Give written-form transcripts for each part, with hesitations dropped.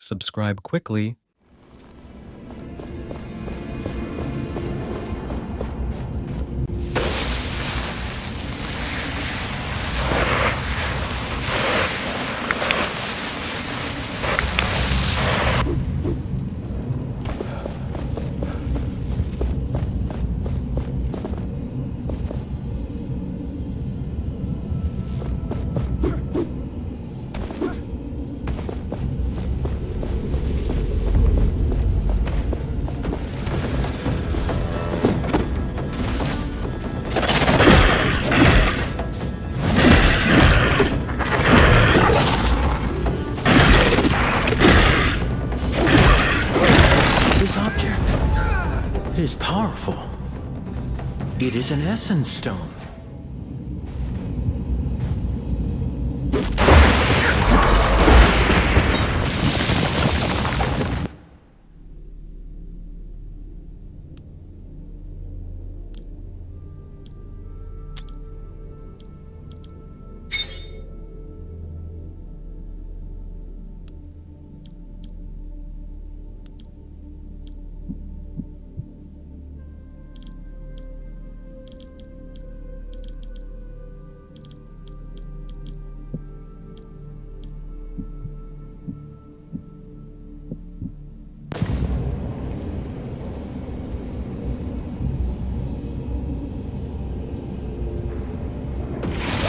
Subscribe quickly. It is powerful. It is an essence stone.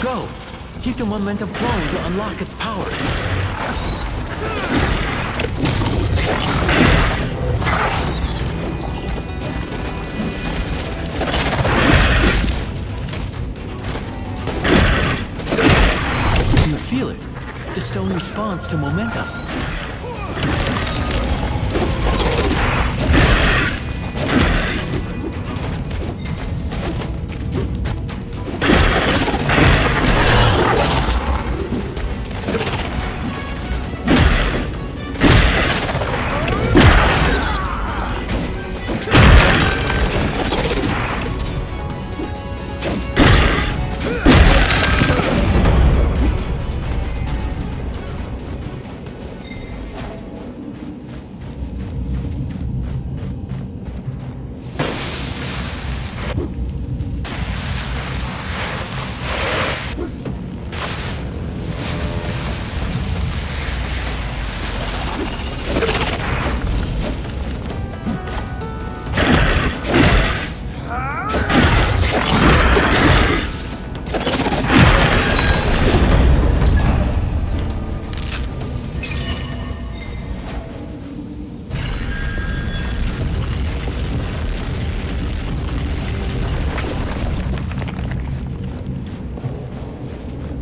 Go! Keep the momentum flowing to unlock its power. You feel it. The stone responds to momentum.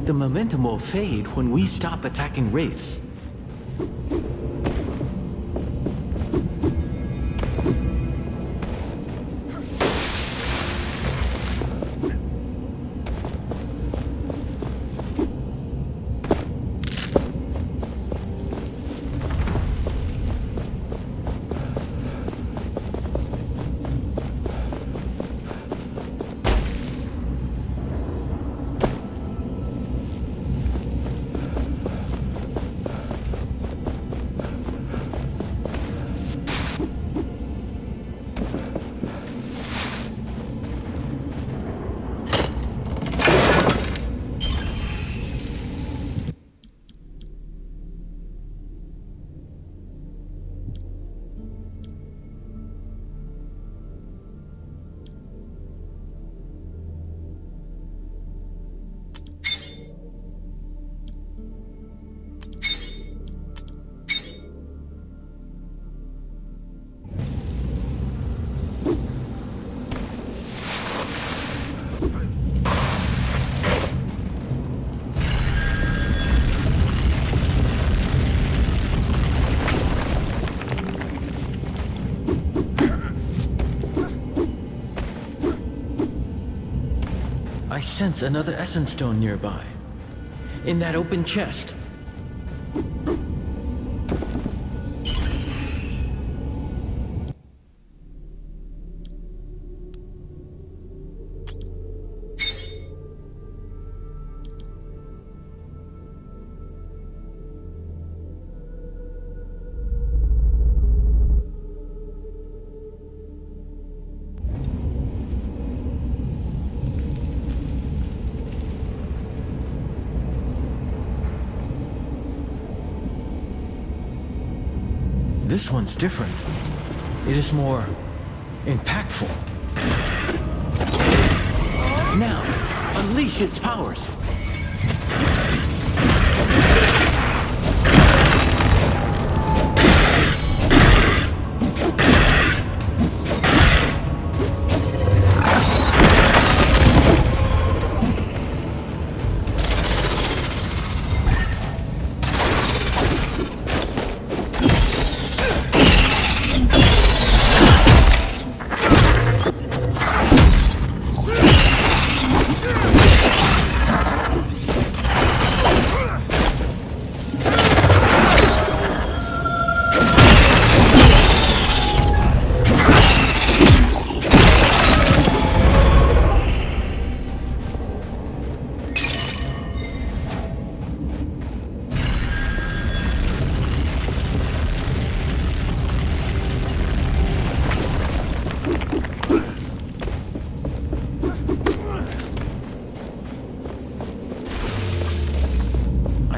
The momentum will fade when we stop attacking wraiths. I sense another essence stone nearby. In that open chest. This one's different. It is more impactful. Now, unleash its powers.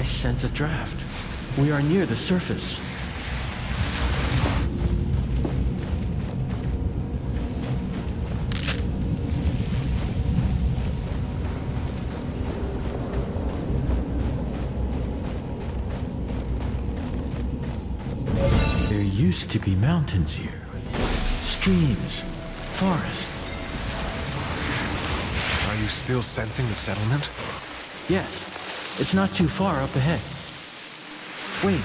Sense a draft. We are near the surface. There used to be mountains here. Streams, forests. Are you still sensing the settlement? Yes. It's not too far up ahead. Wait,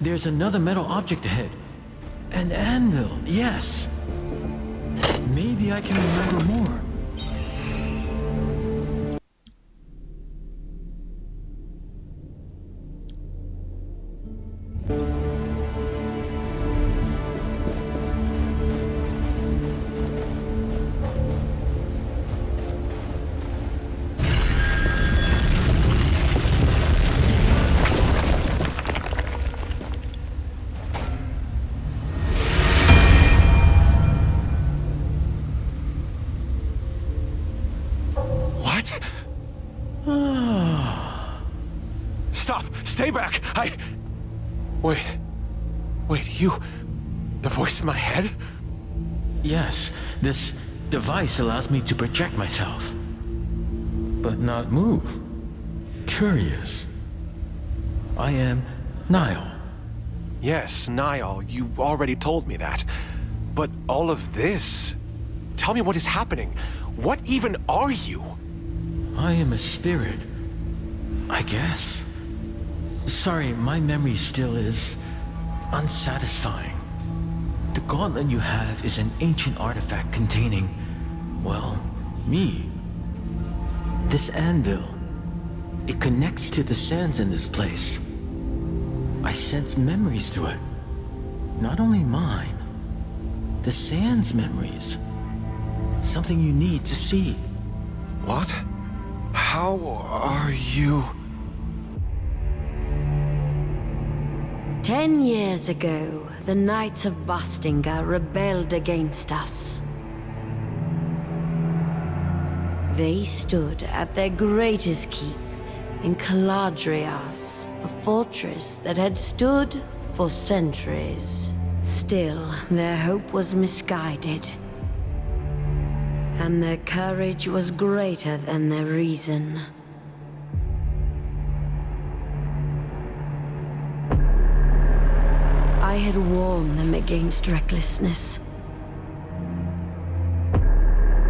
there's another metal object ahead. An anvil, yes. Maybe I can remember more. Stop! Stay back! Wait, you... The voice in my head? Yes, this device allows me to project myself. But not move. Curious. I am Niall. Yes, Niall, you already told me that. But all of this... Tell me what is happening. What even are you? I am a spirit, I guess. Sorry, my memory still is unsatisfying. The gauntlet you have is an ancient artifact containing, well, me. This anvil, it connects to the sands in this place. I sense memories through it. Not only mine, the sands' memories. Something you need to see. What? How are you... 10 years ago, the Knights of Bastinga rebelled against us. They stood at their greatest keep in Caladrias, a fortress that had stood for centuries. Still, their hope was misguided, and their courage was greater than their reason. I had warned them against recklessness.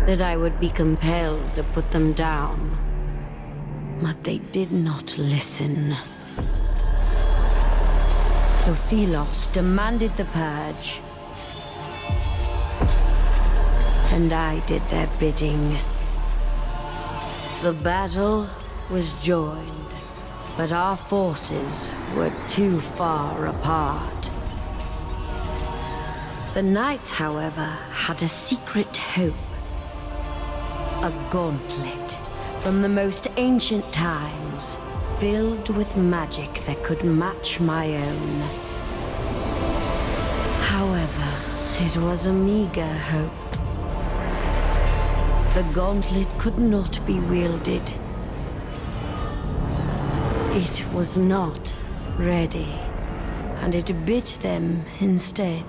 That I would be compelled to put them down. But they did not listen. So Thelos demanded the purge. And I did their bidding. The battle was joined, but our forces were too far apart. The Knights, however, had a secret hope. A gauntlet from the most ancient times, filled with magic that could match my own. However, it was a meager hope. The gauntlet could not be wielded. It was not ready. and it bit them instead.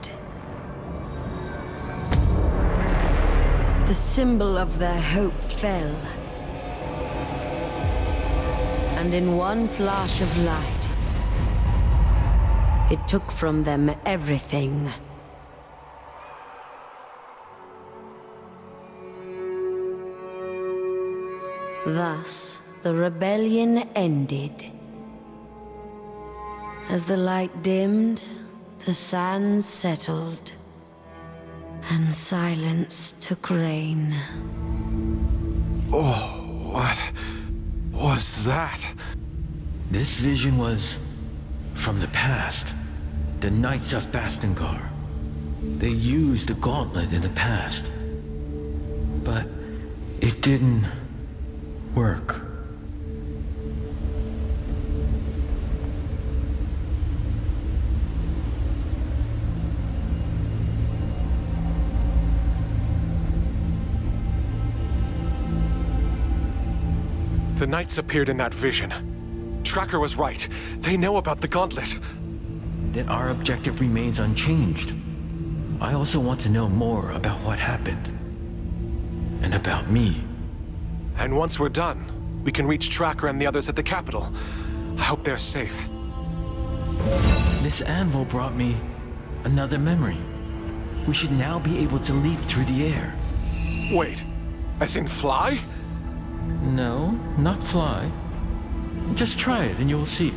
The symbol of their hope fell, and in one flash of light, it took from them everything. Thus, the rebellion ended. As the light dimmed, the sands settled, and silence took reign. Oh, what was that? This vision was from the past. The Knights of Bastengar. They used the gauntlet in the past. But it didn't work. The Knights appeared in that vision. Tracker was right. They know about the gauntlet. Then our objective remains unchanged. I also want to know more about what happened. And about me. And once we're done, we can reach Tracker and the others at the capital. I hope they're safe. This anvil brought me another memory. We should now be able to leap through the air. Wait, as in fly? No, not fly. Just try it and you'll see.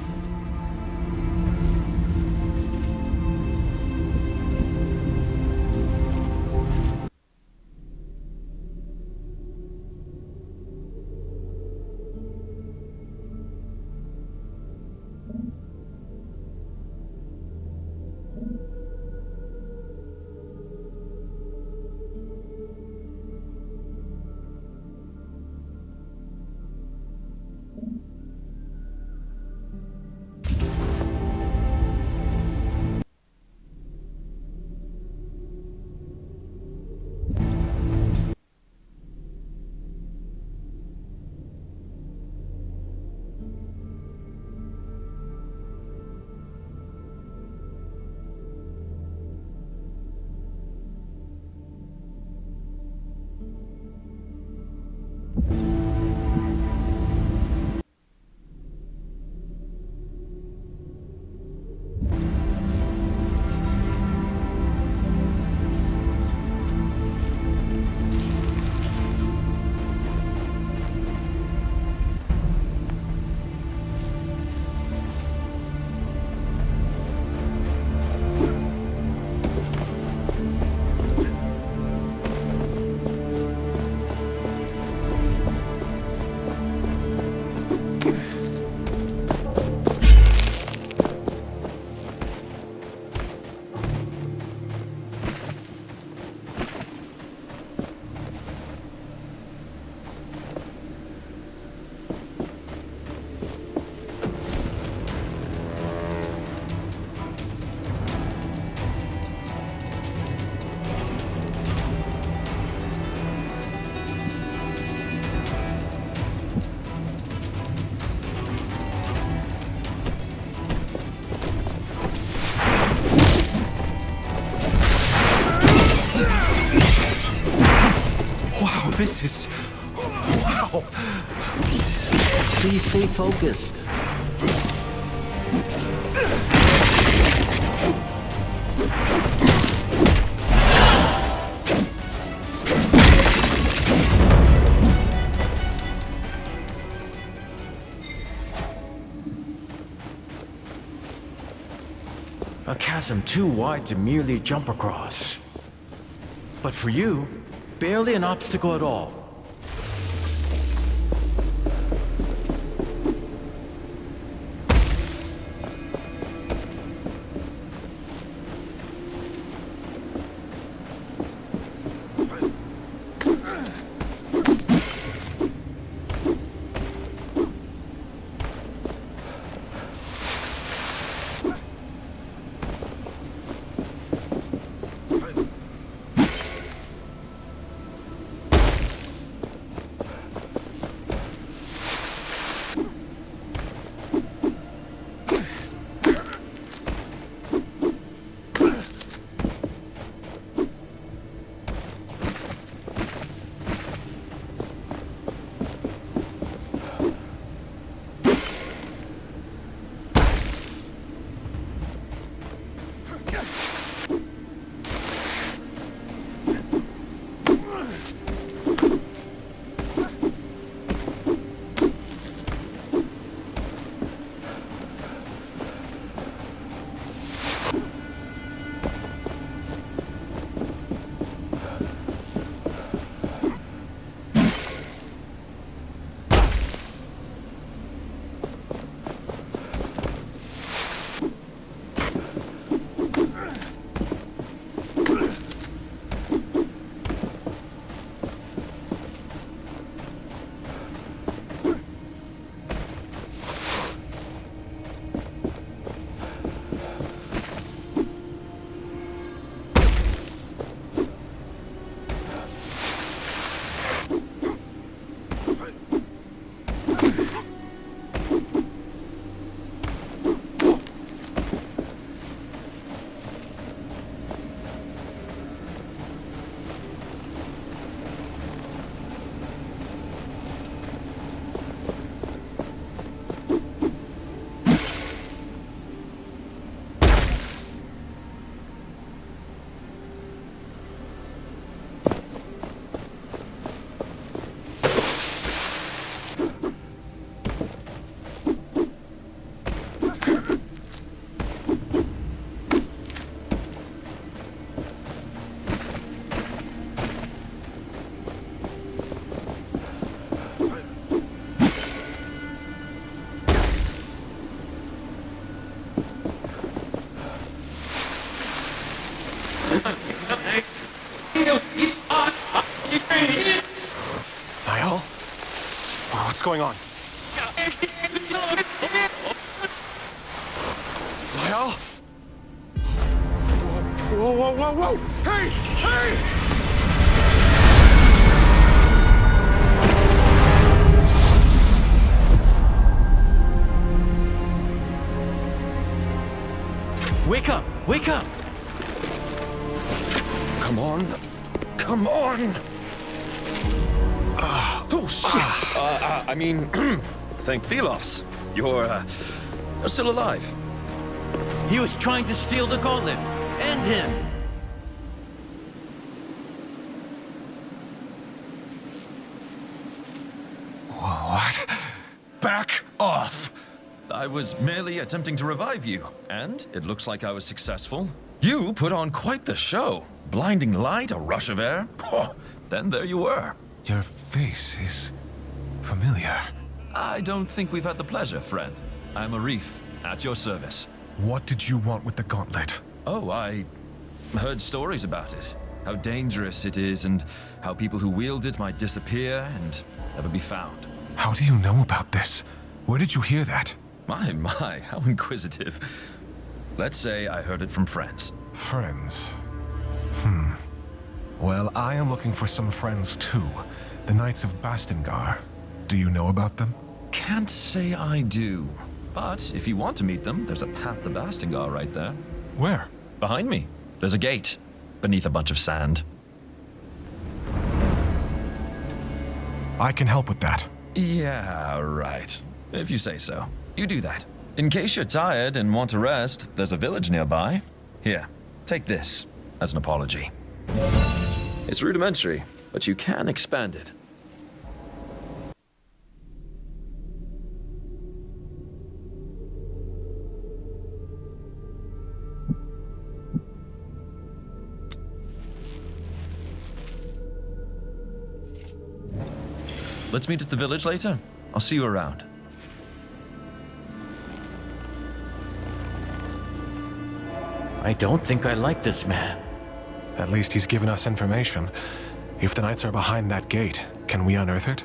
This is... wow! Please stay focused. A chasm too wide to merely jump across. But for you, barely an obstacle at all. What's going on? Lyle? Whoa, whoa, whoa, whoa! Hey! Hey! Wake up! Wake up! Come on. Come on! Oh, shit! I mean, thank Thelos. You're still alive. He was trying to steal the gauntlet. End him! What? Back off! I was merely attempting to revive you, and it looks like I was successful. You put on quite the show. Blinding light, a rush of air. Oh, then there you were. Your face is familiar. I don't think we've had the pleasure, friend. I'm Arif, at your service. What did you want with the gauntlet? Oh, I heard stories about it. How dangerous it is, and how people who wield it might disappear and never be found. How do you know about this? Where did you hear that? My, how inquisitive. Let's say I heard it from friends. Friends? Well, I am looking for some friends too. The Knights of Bastingar. Do you know about them? Can't say I do. But if you want to meet them, there's a path to Bastingar right there. Where? Behind me. There's a gate. Beneath a bunch of sand. I can help with that. Yeah, right. If you say so. You do that. In case you're tired and want to rest, there's a village nearby. Here, take this as an apology. It's rudimentary, but you can expand it. Let's meet at the village later. I'll see you around. I don't think I like this man. At least he's given us information. If the Knights are behind that gate, can we unearth it?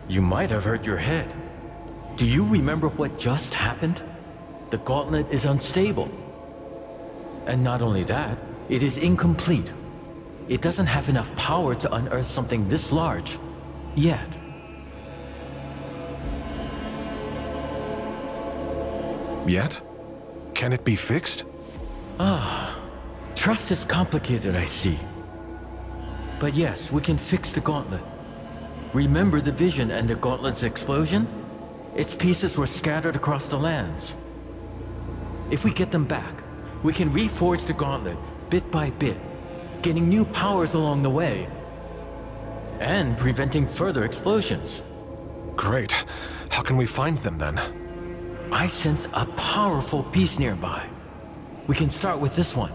You might have hurt your head. Do you remember what just happened? The gauntlet is unstable. And not only that, it is incomplete. It doesn't have enough power to unearth something this large. Yet. Yet? Can it be fixed? Trust is complicated, I see. But yes, we can fix the gauntlet. Remember the vision and the gauntlet's explosion? Its pieces were scattered across the lands. If we get them back, we can reforge the gauntlet bit by bit, getting new powers along the way, and preventing further explosions. Great. How can we find them then? I sense a powerful piece nearby. We can start with this one.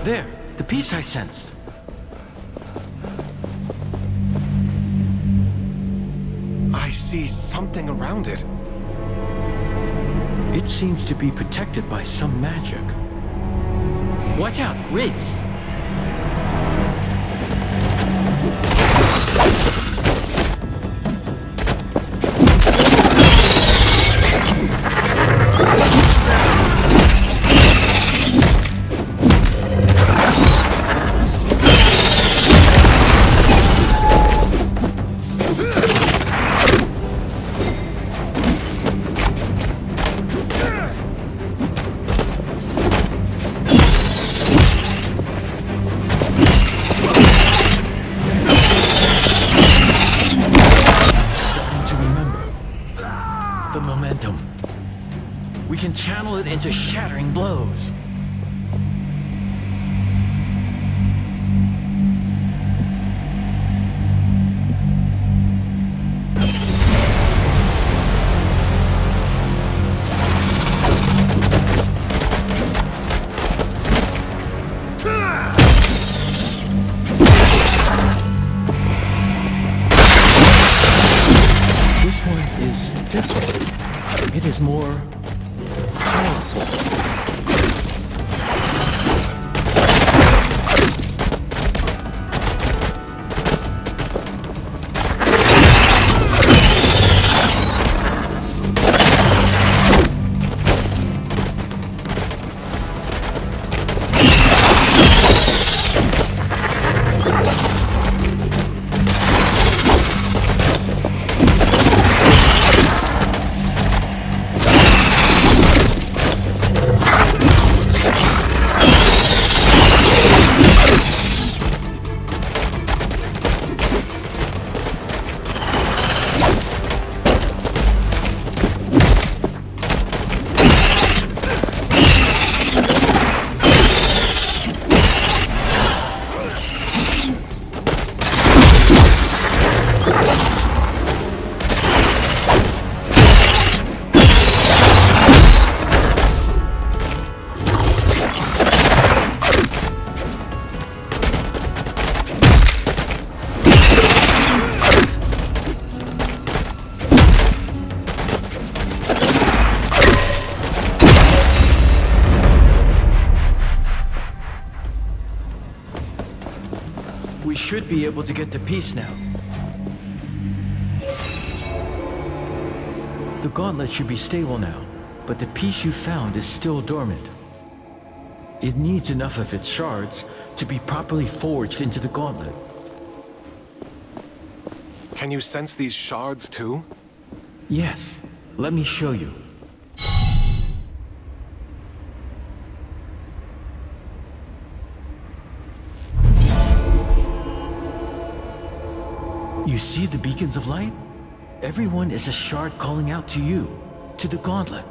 There, the piece I sensed. I see something around it. It seems to be protected by some magic. Watch out, wraiths! We can channel it into shattering blows. It is more powerful. We should be able to get the piece now. The gauntlet should be stable now, but the piece you found is still dormant. It needs enough of its shards to be properly forged into the gauntlet. Can you sense these shards too? Yes, let me show you. You see the beacons of light? Everyone is a shard calling out to you, to the gauntlet.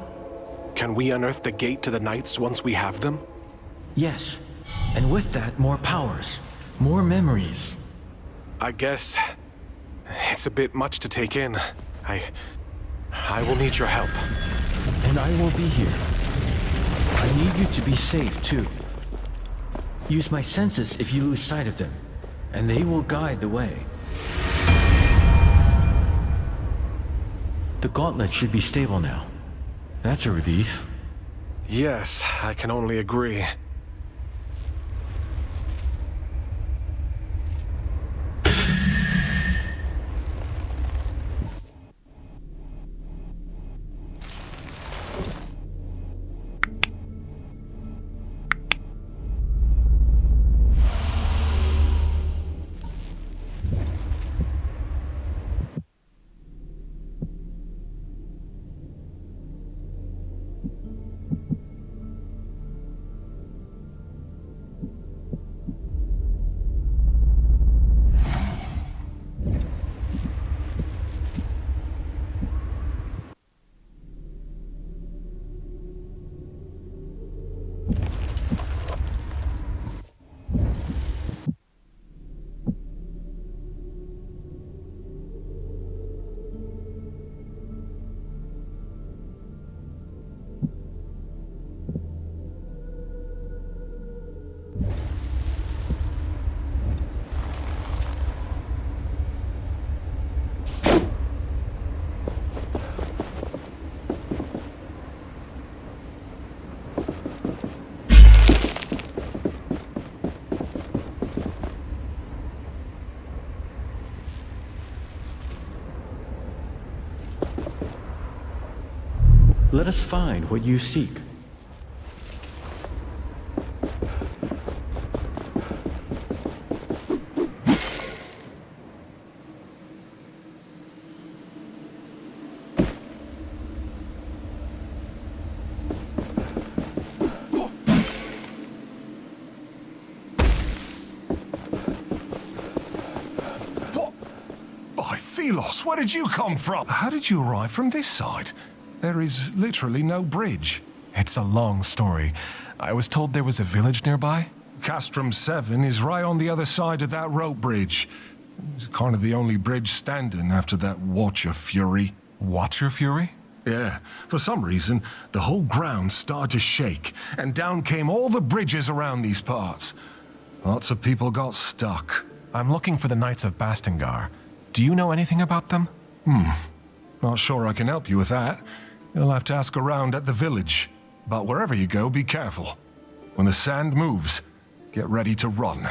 Can we unearth the gate to the Knights once we have them? Yes, and with that, more powers, more memories. I guess it's a bit much to take in. I will need your help. And I will be here. I need you to be safe, too. Use my senses if you lose sight of them, and they will guide the way. The gauntlet should be stable now. That's a relief. Yes, I can only agree. Let us find what you seek. By Philos, where did you come from? How did you arrive from this side? There is literally no bridge. It's a long story. I was told there was a village nearby. Castrum 7 is right on the other side of that rope bridge. It's kind of the only bridge standing after that Watcher Fury. Watcher Fury? Yeah, for some reason, the whole ground started to shake, and down came all the bridges around these parts. Lots of people got stuck. I'm looking for the Knights of Bastengar. Do you know anything about them? Not sure I can help you with that. You'll have to ask around at the village. But wherever you go, be careful. When the sand moves, get ready to run.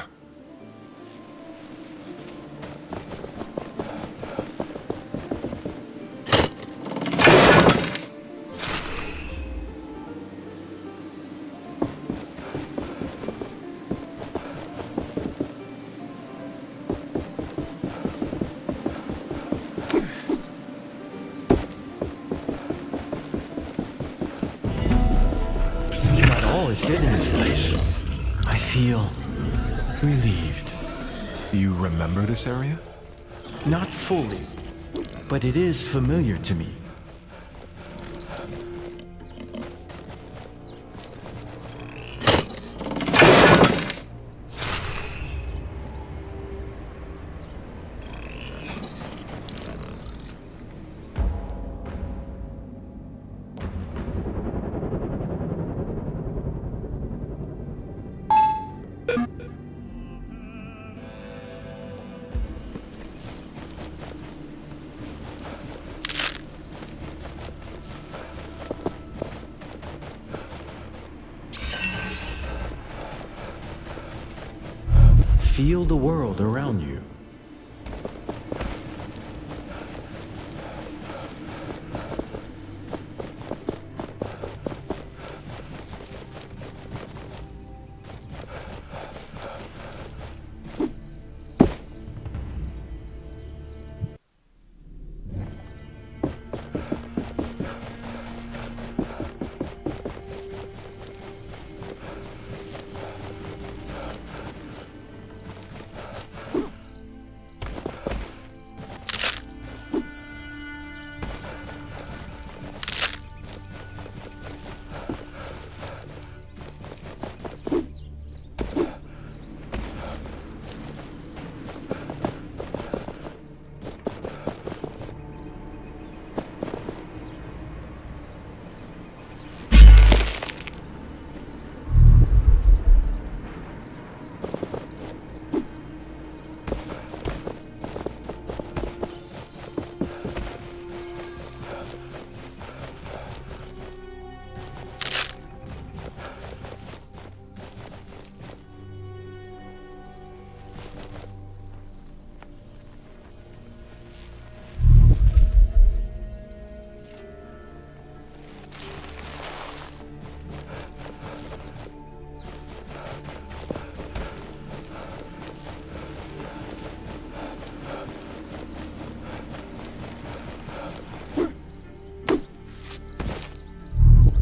Is dead in this place. I feel relieved. You remember this area? Not fully, but it is familiar to me. Feel the world around you.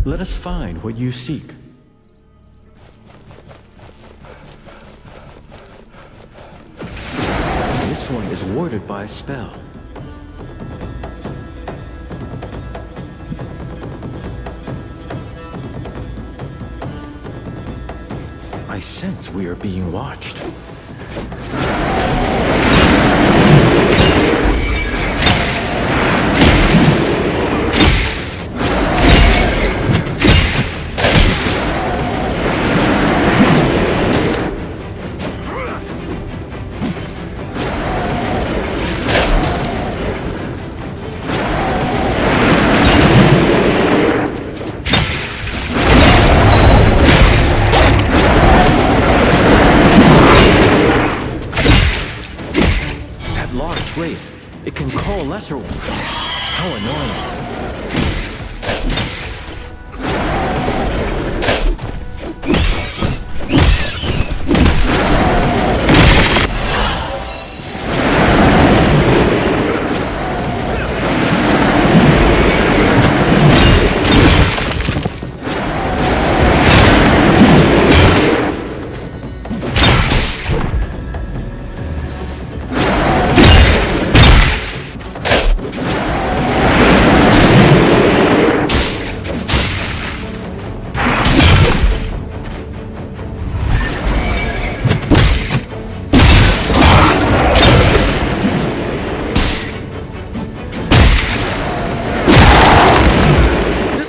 Let us find what you seek. This one is warded by a spell. I sense we are being watched. It can call lesser ones. How annoying.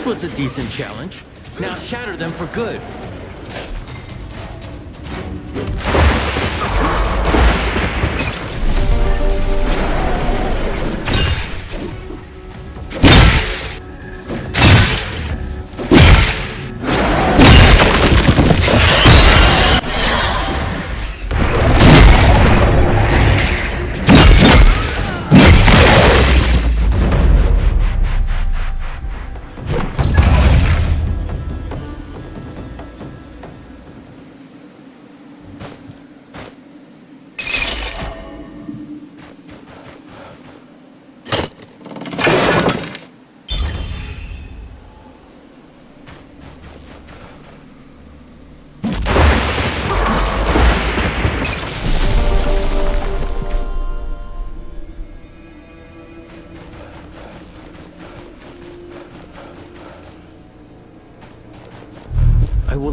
Was a decent challenge. Now shatter them for good.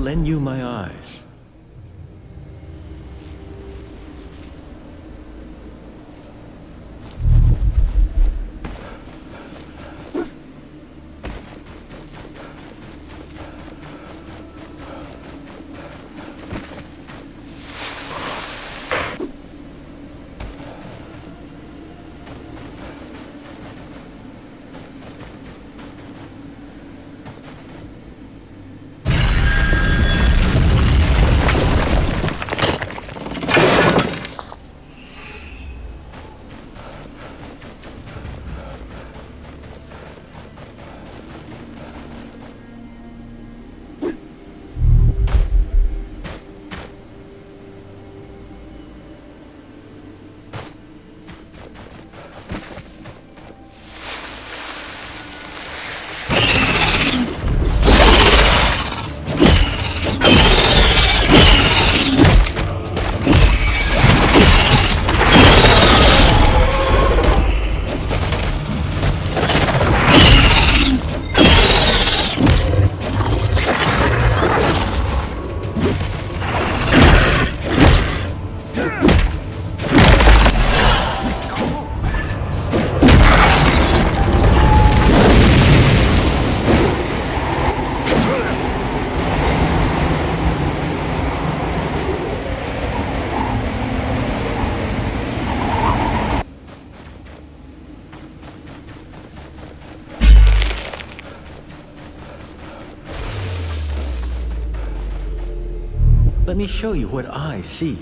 lend you my eyes. Let me show you what I see.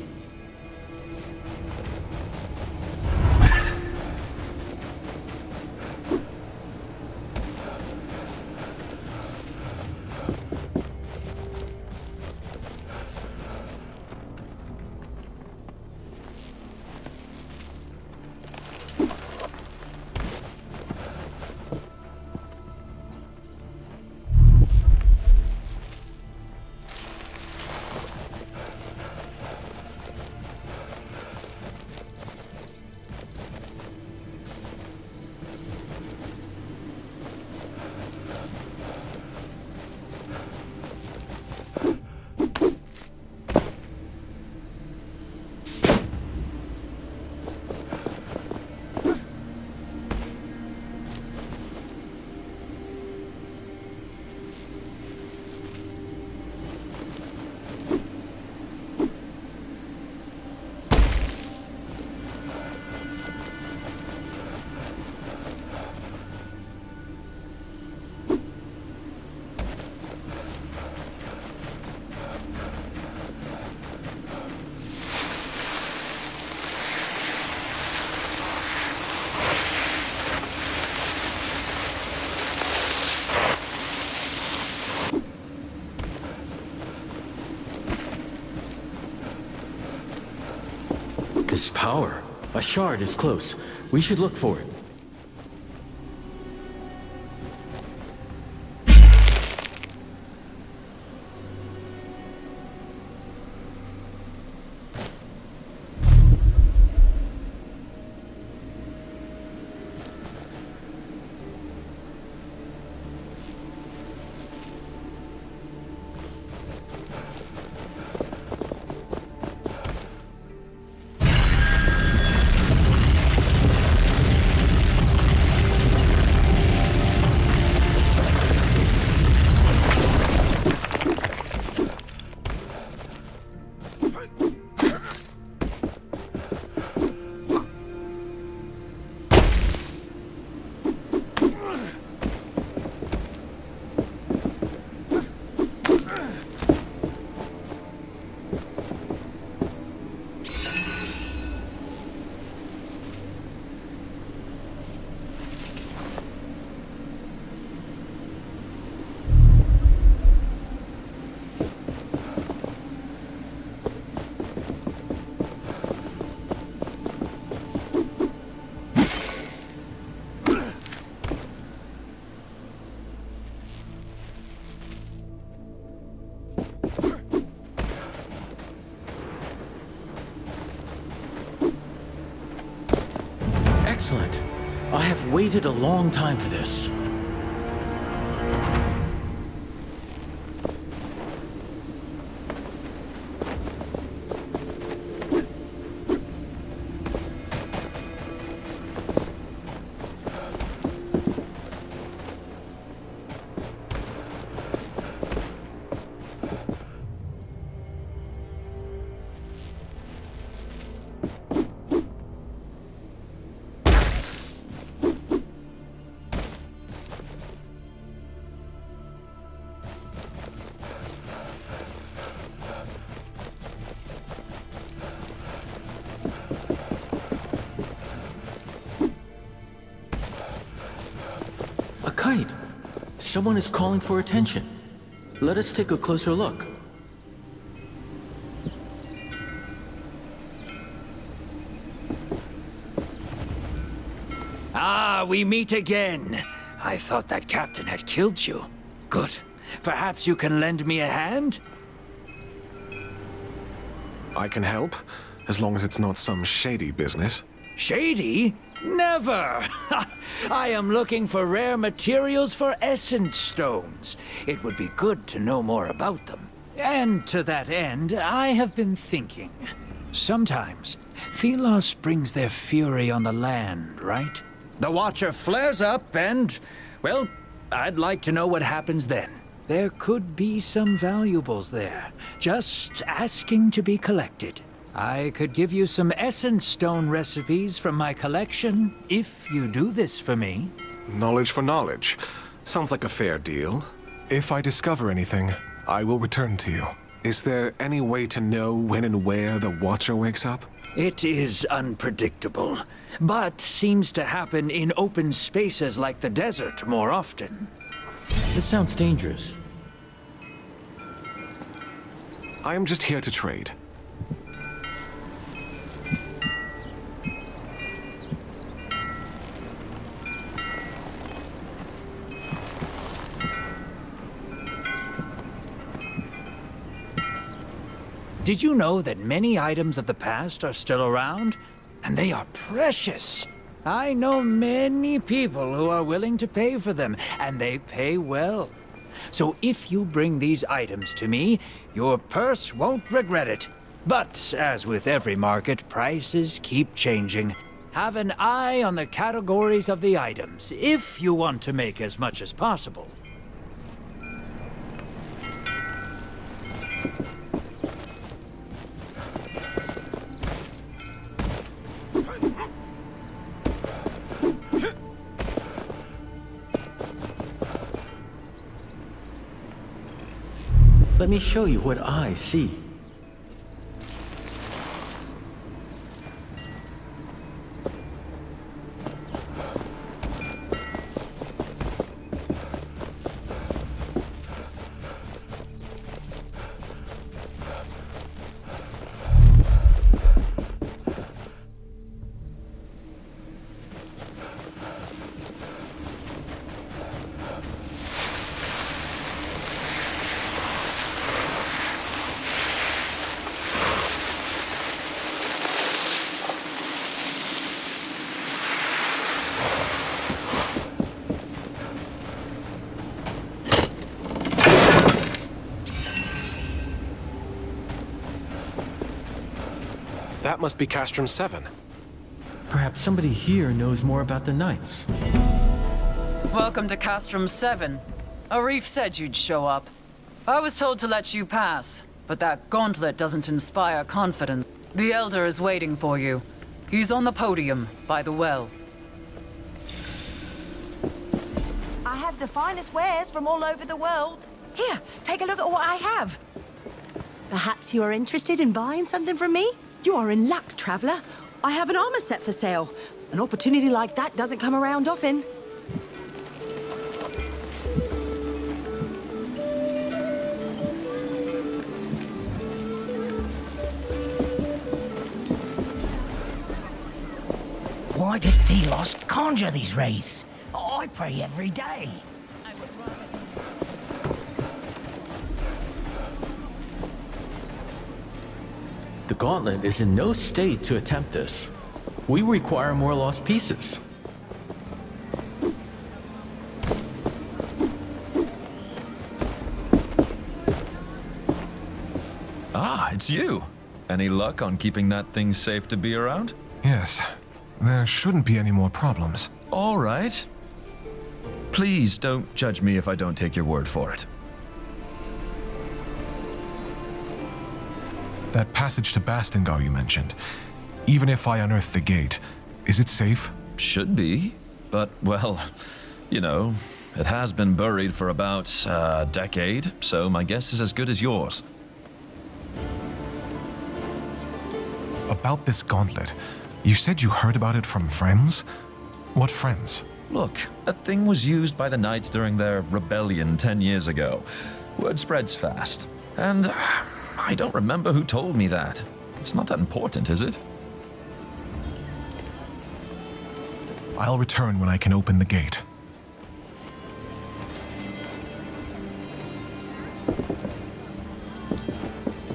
This power. A shard is close. We should look for it. Excellent. I have waited a long time for this. kite. Someone is calling for attention. Let us take a closer look. Ah, we meet again. I thought that captain had killed you. Good. Perhaps you can lend me a hand? I can help, as long as it's not some shady business. Shady? Never! I am looking for rare materials for essence stones. It would be good to know more about them. And to that end, I have been thinking. Sometimes, Thelos brings their fury on the land, right? The Watcher flares up and, well, I'd like to know what happens then. There could be some valuables there, just asking to be collected. I could give you some essence stone recipes from my collection, if you do this for me. Knowledge for knowledge. Sounds like a fair deal. If I discover anything, I will return to you. Is there any way to know when and where the Watcher wakes up? It is unpredictable, but seems to happen in open spaces like the desert more often. This sounds dangerous. I am just here to trade. Did you know that many items of the past are still around? And they are precious. I know many people who are willing to pay for them, and they pay well. So if you bring these items to me, your purse won't regret it. But as with every market, prices keep changing. Have an eye on the categories of the items, if you want to make as much as possible. Let me show you what I see. That must be Castrum 7. Perhaps somebody here knows more about the Knights. Welcome to Castrum 7. Arif said you'd show up. I was told to let you pass, but that gauntlet doesn't inspire confidence. The Elder is waiting for you. He's on the podium, by the well. I have the finest wares from all over the world. Here, take a look at what I have. Perhaps you are interested in buying something from me? You are in luck, traveler. I have an armor set for sale. An opportunity like that doesn't come around often. Why did Thelos conjure these wraiths? I pray every day. The gauntlet is in no state to attempt this. We require more lost pieces. Ah, it's you. Any luck on keeping that thing safe to be around? Yes. There shouldn't be any more problems. All right. Please don't judge me if I don't take your word for it. That passage to Bastingar you mentioned. Even if I unearth the gate, is it safe? Should be, but, well, you know, it has been buried for about a decade, so my guess is as good as yours. About this gauntlet, you said you heard about it from friends? What friends? Look, that thing was used by the Knights during their rebellion 10 years ago. Word spreads fast. And I don't remember who told me that. It's not that important, is it? I'll return when I can open the gate.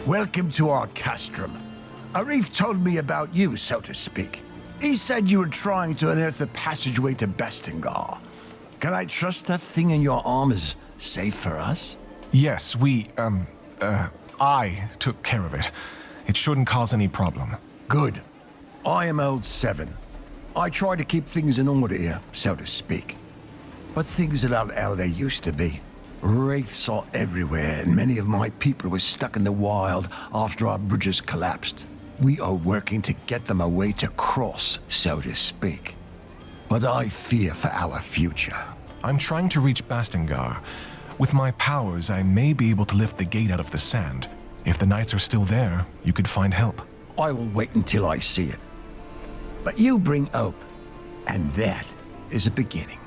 Welcome to our castrum. Arif told me about you, so to speak. He said you were trying to unearth a passageway to Bastingar. Can I trust that thing in your arm is safe for us? Yes, I took care of it. It shouldn't cause any problem. Good. I am old 7. I try to keep things in order here, so to speak. But things are not how they used to be. Wraiths are everywhere, and many of my people were stuck in the wild after our bridges collapsed. We are working to get them a way to cross, so to speak. But I fear for our future. I'm trying to reach Bastingar. With my powers, I may be able to lift the gate out of the sand. If the Knights are still there, you could find help. I will wait until I see it. But you bring hope, and that is a beginning.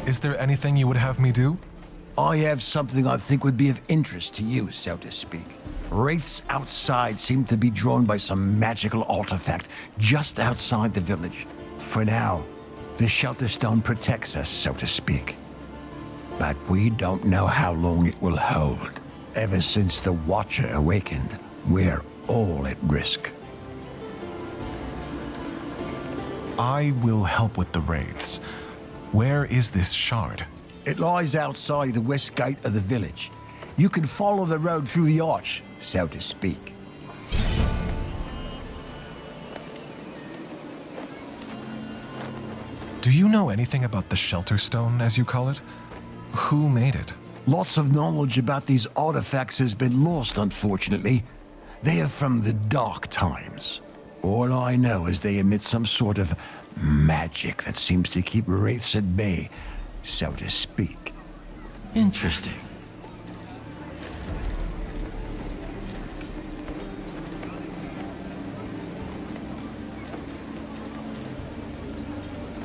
Is there anything you would have me do? I have something I think would be of interest to you, so to speak. Wraiths outside seem to be drawn by some magical artifact just outside the village. For now, the shelter stone protects us, so to speak. But we don't know how long it will hold. Ever since the Watcher awakened, we're all at risk. I will help with the wraiths. Where is this shard? It lies outside the west gate of the village. You can follow the road through the arch, so to speak. Do you know anything about the shelter stone, as you call it? Who made it? Lots of knowledge about these artifacts has been lost, unfortunately. They are from the dark times. All I know is they emit some sort of magic that seems to keep wraiths at bay, so to speak. Interesting.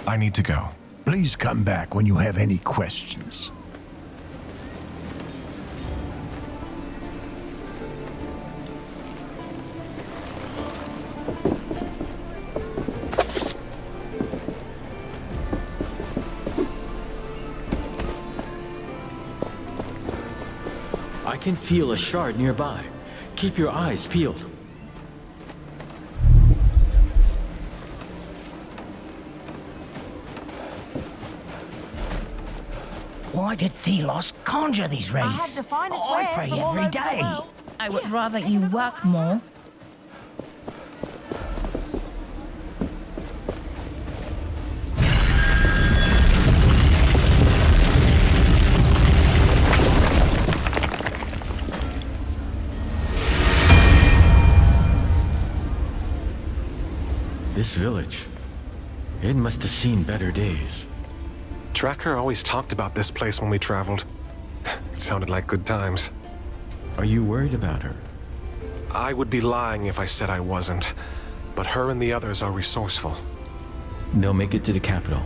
I need to go. Please come back when you have any questions. I can feel a shard nearby. Keep your eyes peeled. Why did Thelos conjure these I have wraiths? the finest I wares pray from all every over the day. world. I would rather you work more. This village, it must have seen better days. Tracker always talked about this place when we traveled. It sounded like good times. Are you worried about her? I would be lying if I said I wasn't. But her and the others are resourceful. They'll make it to the capital.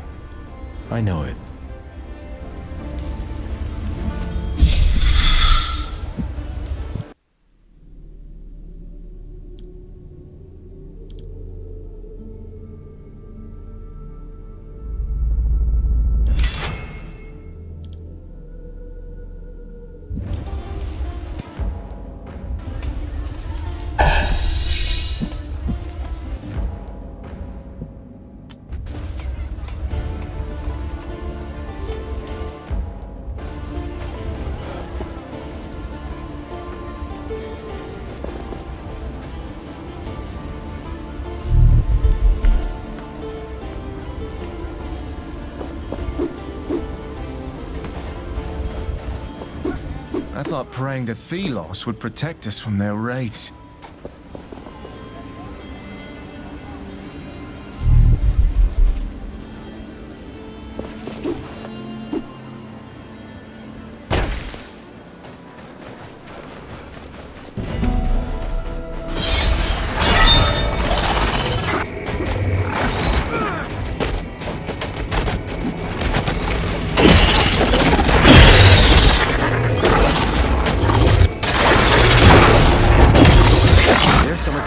I know it. I thought praying to Thelos would protect us from their wraiths.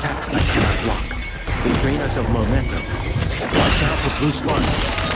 attacks I cannot block. They drain us of momentum. Watch out for blue sparks.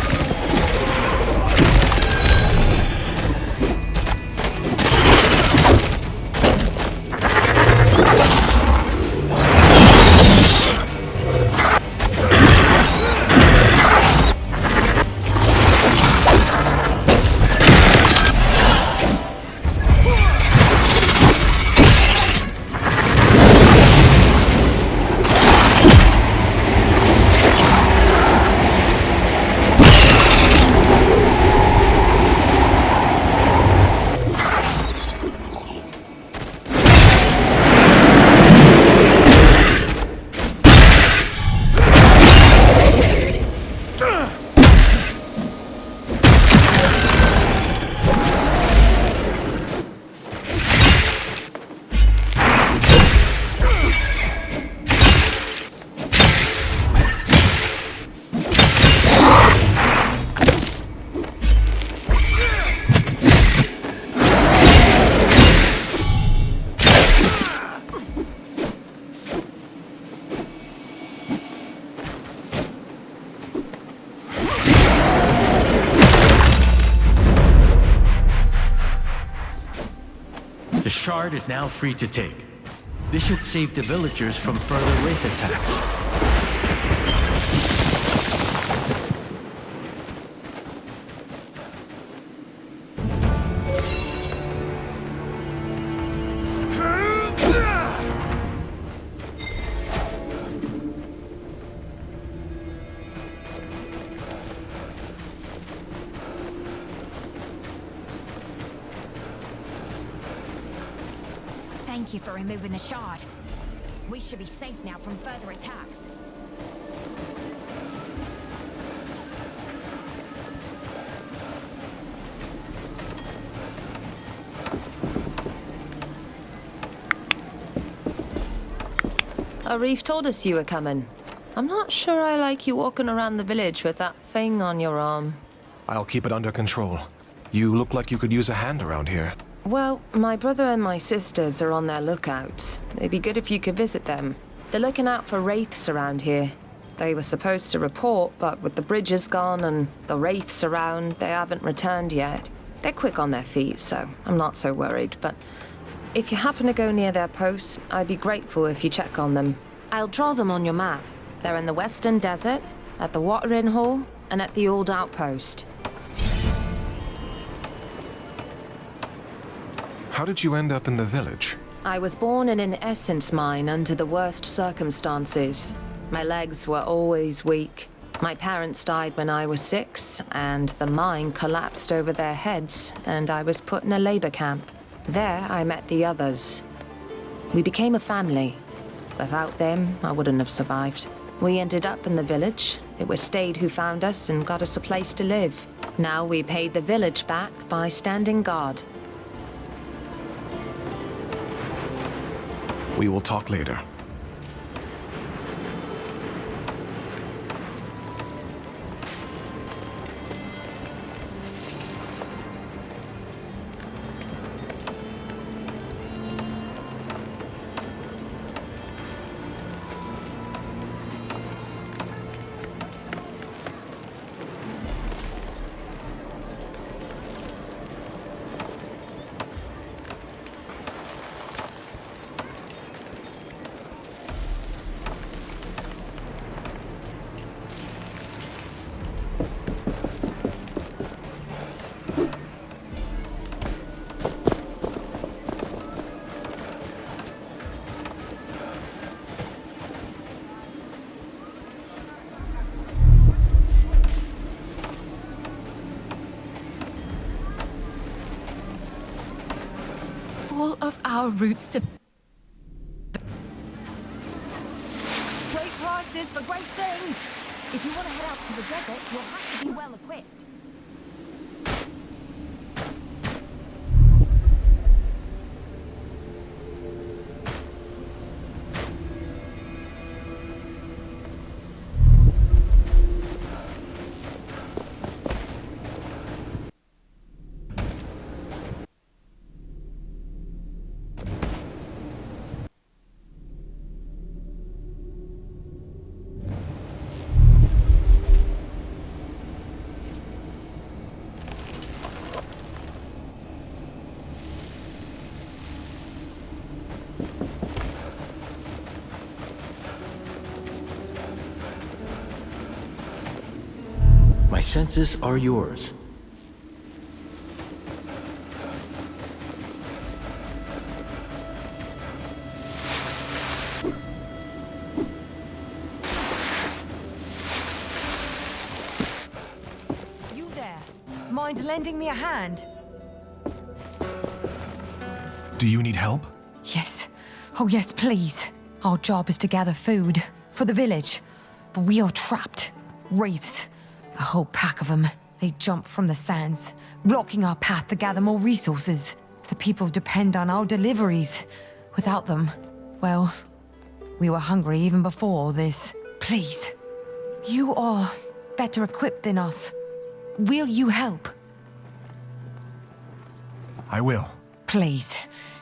The shard is now free to take. This should save the villagers from further wraith attacks. Thank you for removing the shard. We should be safe now from further attacks. Arif told us you were coming. I'm not sure I like you walking around the village with that thing on your arm. I'll keep it under control. You look like you could use a hand around here. Well, my brother and my sisters are on their lookouts. It'd be good if you could visit them. They're looking out for wraiths around here. They were supposed to report, but with the bridges gone and the wraiths around, they haven't returned yet. They're quick on their feet, so I'm not so worried, but if you happen to go near their posts, I'd be grateful if you check on them. I'll draw them on your map. They're in the Western Desert, at the watering hole, and at the old outpost. How did you end up in the village? I was born in an essence mine under the worst circumstances. My legs were always weak. My parents died when I was 6, and the mine collapsed over their heads, and I was put in a labor camp. There, I met the others. We became a family. Without them, I wouldn't have survived. We ended up in the village. It was Stade who found us and got us a place to live. Now we paid the village back by standing guard. We will talk later. All of our routes to... Great prices for great things. If you want to head out to the desert, you'll have to be well equipped. senses are yours. You there? Mind lending me a hand? Do you need help? Yes. Oh, yes, please. Our job is to gather food for the village. But we are trapped. Wraiths. A whole pack of them. They jump from the sands, blocking our path to gather more resources. The people depend on our deliveries. Without them, well, we were hungry even before all this. Please. You are better equipped than us. Will you help? I will. Please.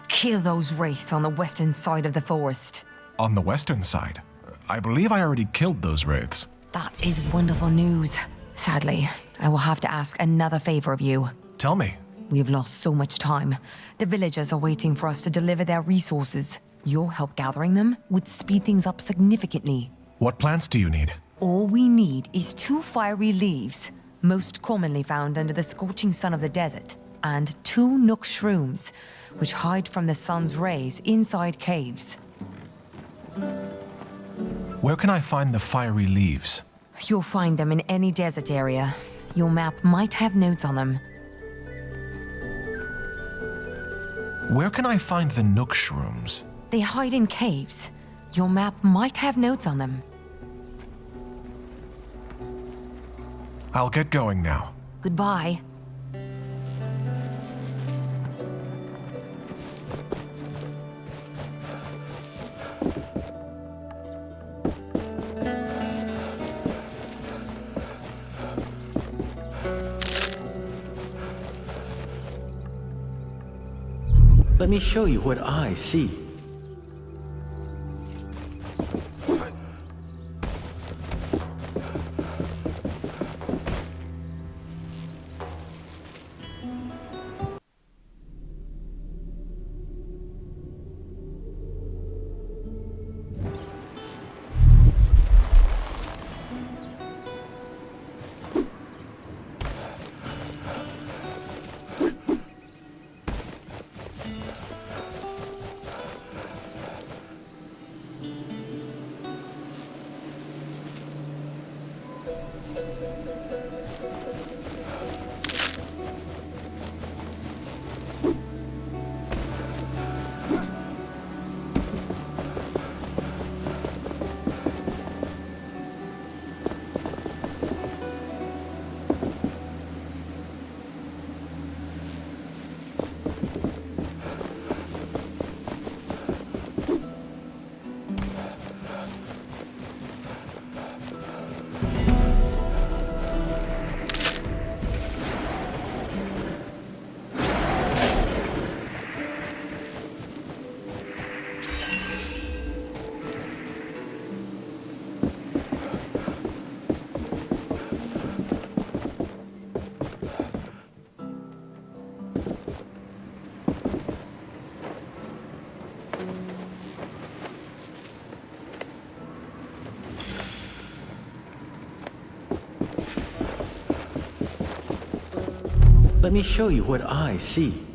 Kill those wraiths on the western side of the forest. On the western side? I believe I already killed those wraiths. That is wonderful news. Sadly, I will have to ask another favor of you. Tell me. We have lost so much time. The villagers are waiting for us to deliver their resources. Your help gathering them would speed things up significantly. What plants do you need? All we need is 2 fiery leaves, most commonly found under the scorching sun of the desert, and 2 nook shrooms, which hide from the sun's rays inside caves. Where can I find the fiery leaves? You'll find them in any desert area. Your map might have notes on them. Where can I find the nook shrooms? They hide in caves. Your map might have notes on them. I'll get going now. Goodbye. Let me show you what I see. Let me show you what I see.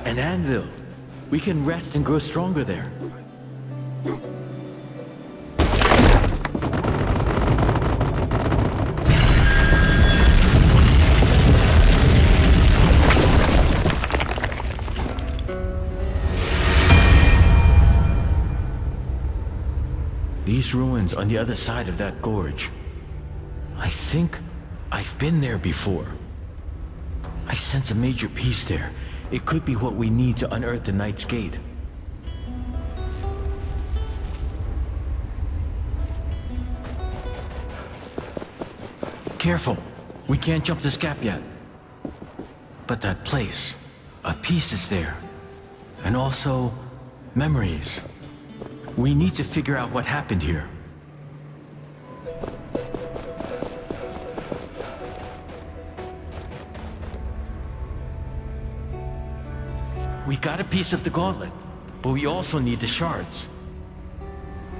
An anvil. We can rest and grow stronger there. These ruins on the other side of that gorge. I think I've been there before. I sense a major piece there. It could be what we need to unearth the Knight's Gate. Careful! We can't jump this gap yet. But that place, a piece is there. And also, memories. We need to figure out what happened here. We got a piece of the gauntlet, but we also need the shards.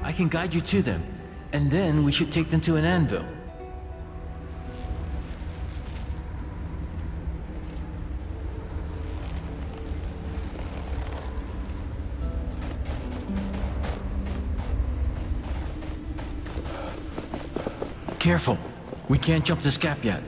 I can guide you to them, and then we should take them to an anvil. Careful, we can't jump this gap yet.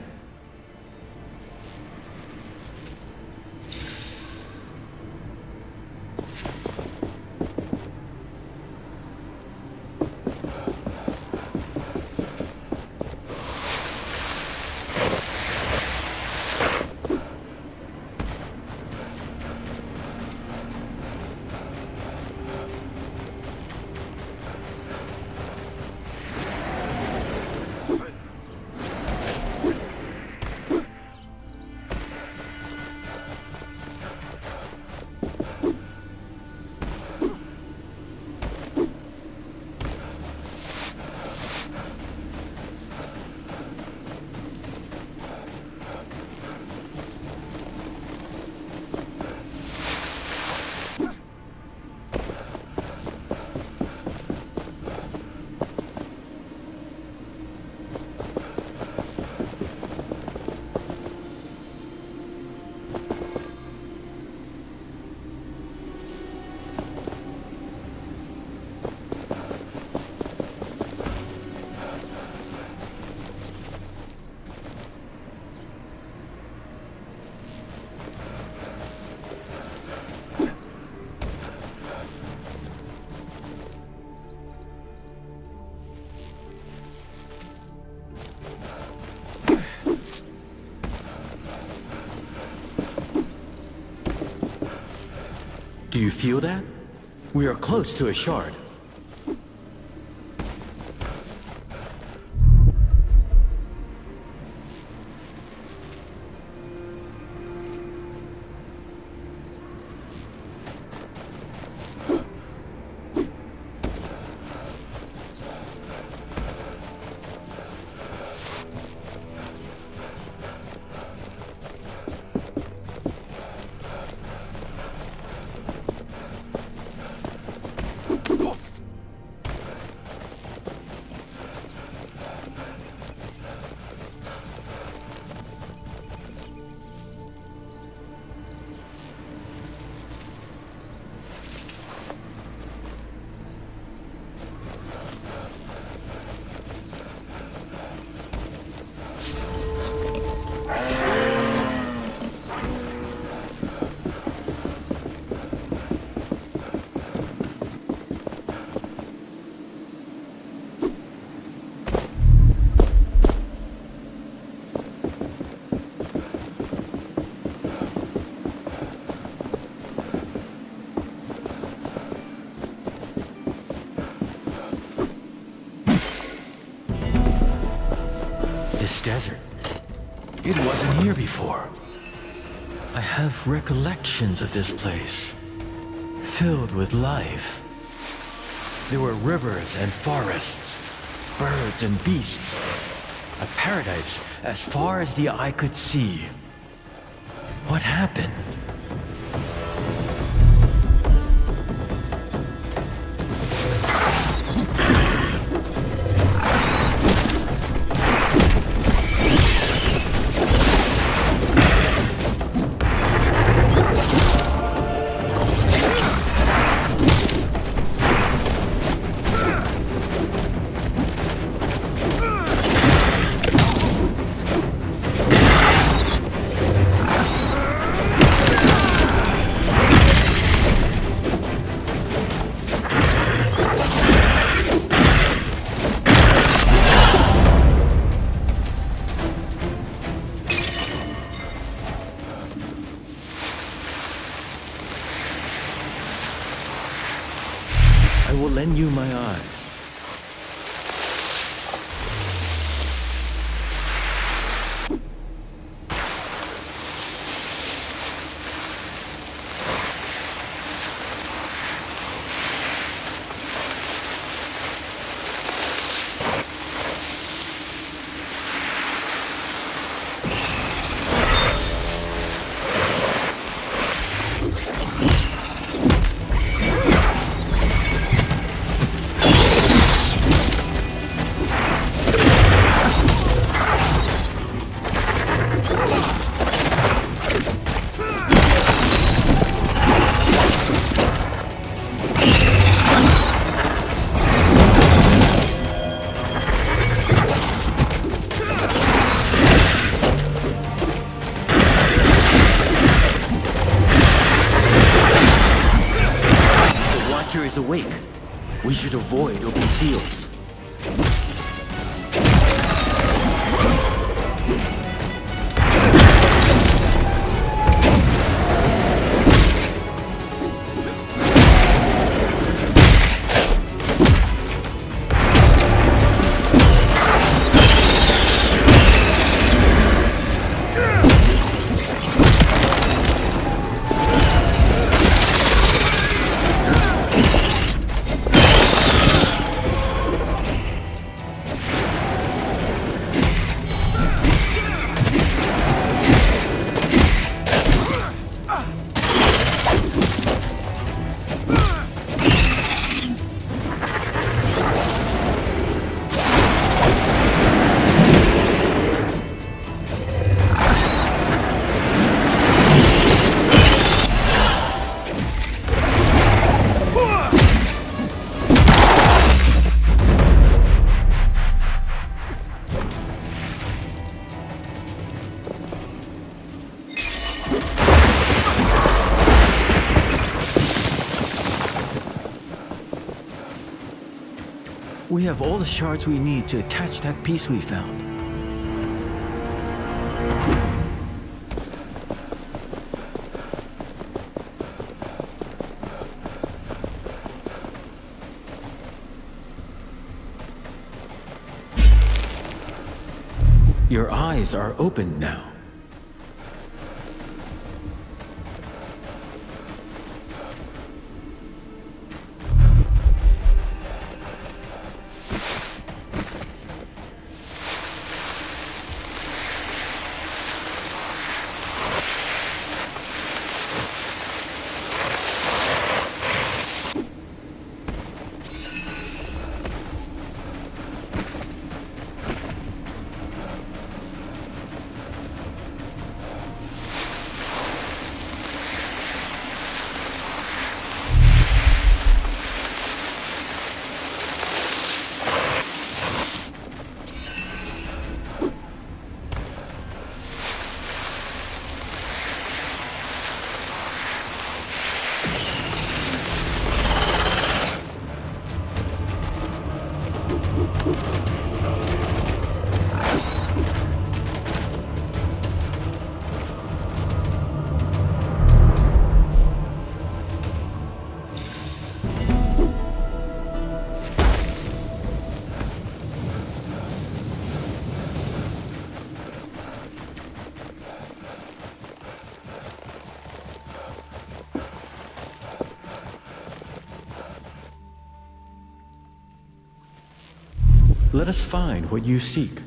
Do you feel that? We are close to a shard. Oh! desert. It wasn't here before. I have recollections of this place, filled with life. There were rivers and forests, birds and beasts. A paradise as far as the eye could see. What happened? I will lend you my eyes. Is awake. We should avoid open fields. We have all the shards we need to attach that piece we found. Your eyes are open now. Let us find what you seek.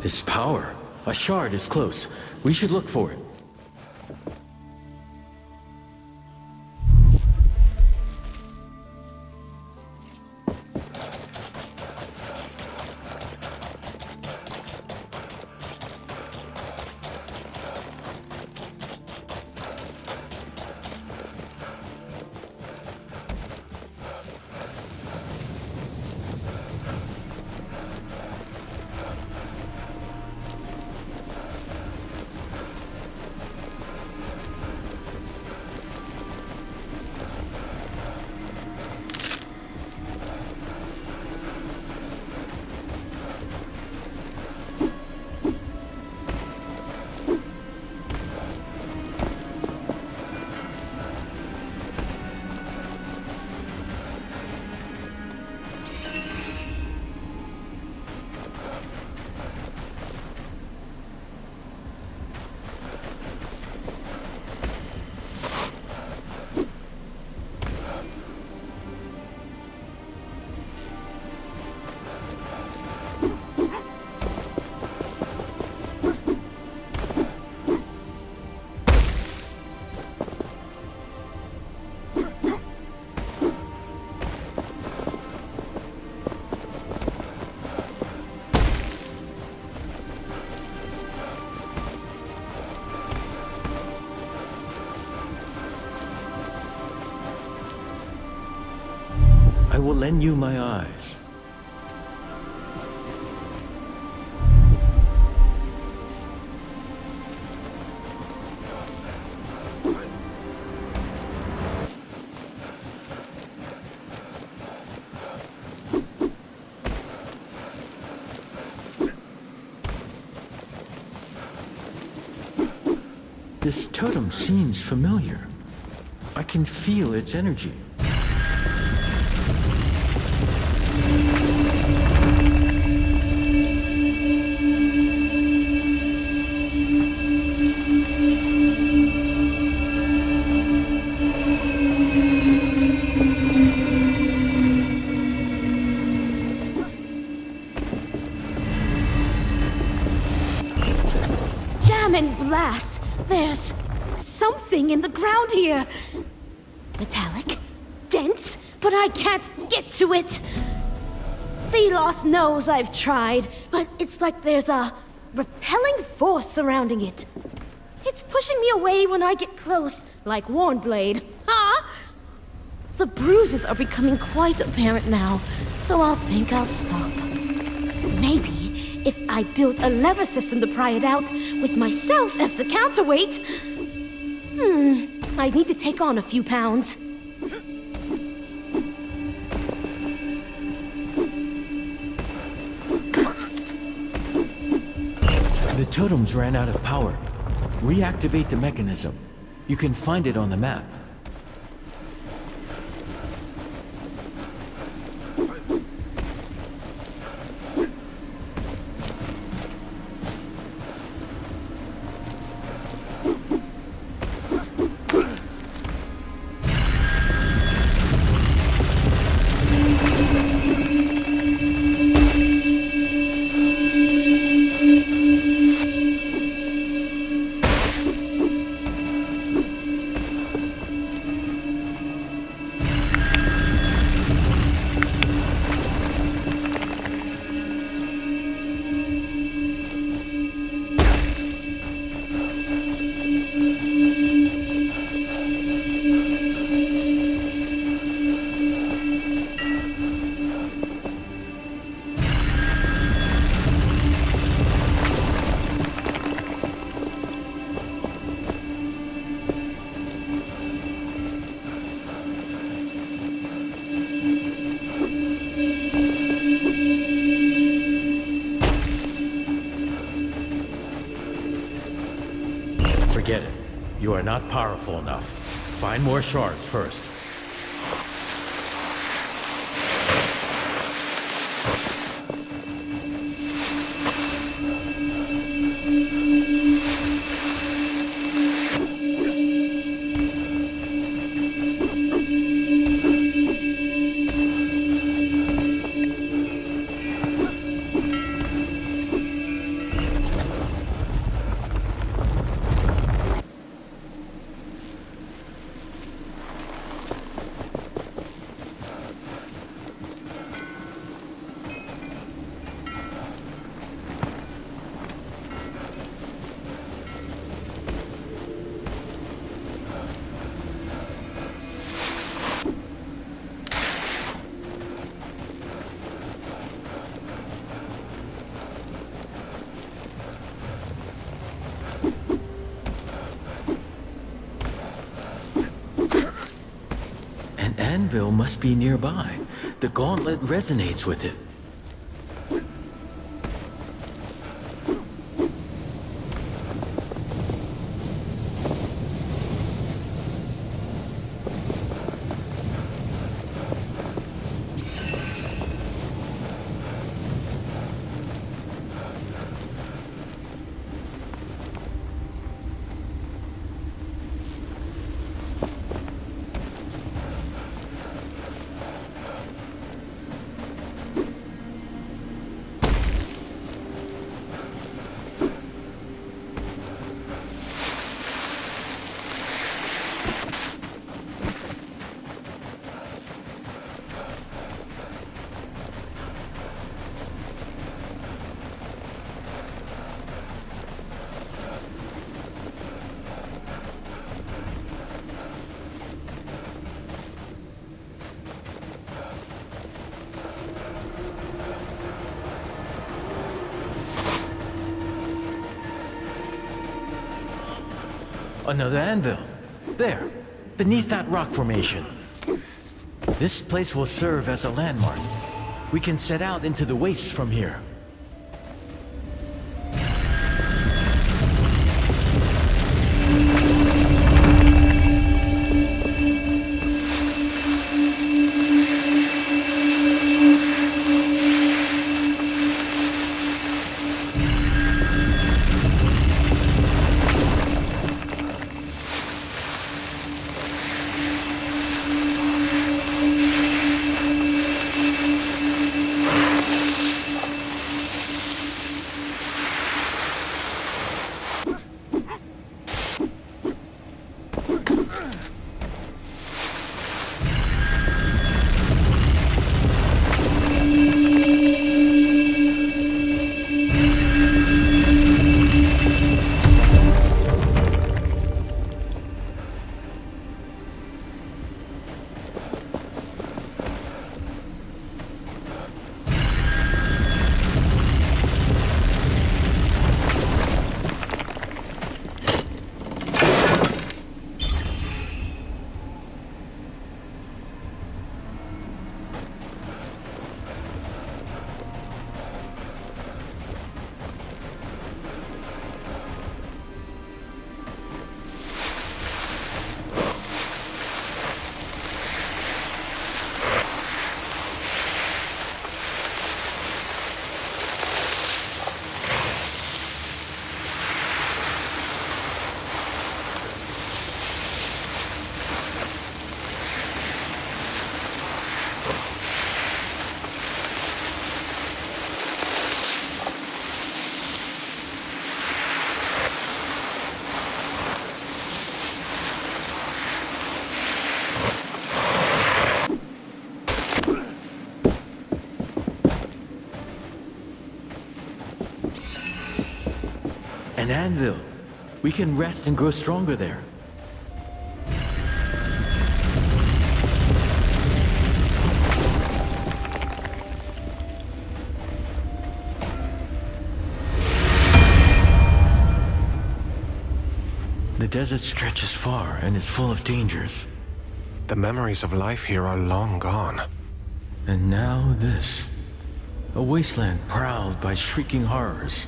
This power. A shard is close. We should look for it. I will lend you my eyes. This totem seems familiar. I can feel its energy. Blast! There's something in the ground here. Metallic, dense, but I can't get to it. Thelos knows I've tried, but it's like there's a repelling force surrounding it. It's pushing me away when I get close, like Warnblade. Huh? The bruises are becoming quite apparent now, so I'll think I'll stop. Maybe if I build a lever system to pry it out, with myself as the counterweight. I need to take on a few pounds. The totems ran out of power. Reactivate the mechanism. You can find it on the map. Forget it. You are not powerful enough. Find more shards first. An anvil must be nearby. The gauntlet resonates with it. Another anvil. There, beneath that rock formation. This place will serve as a landmark. We can set out into the wastes from here. An anvil. We can rest and grow stronger there. The desert stretches far and is full of dangers. The memories of life here are long gone. And now this. A wasteland prowled by shrieking horrors.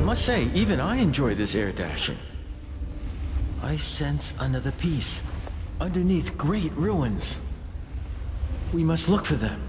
must say, even I enjoy this air dashing. I sense another piece, underneath great ruins. We must look for them.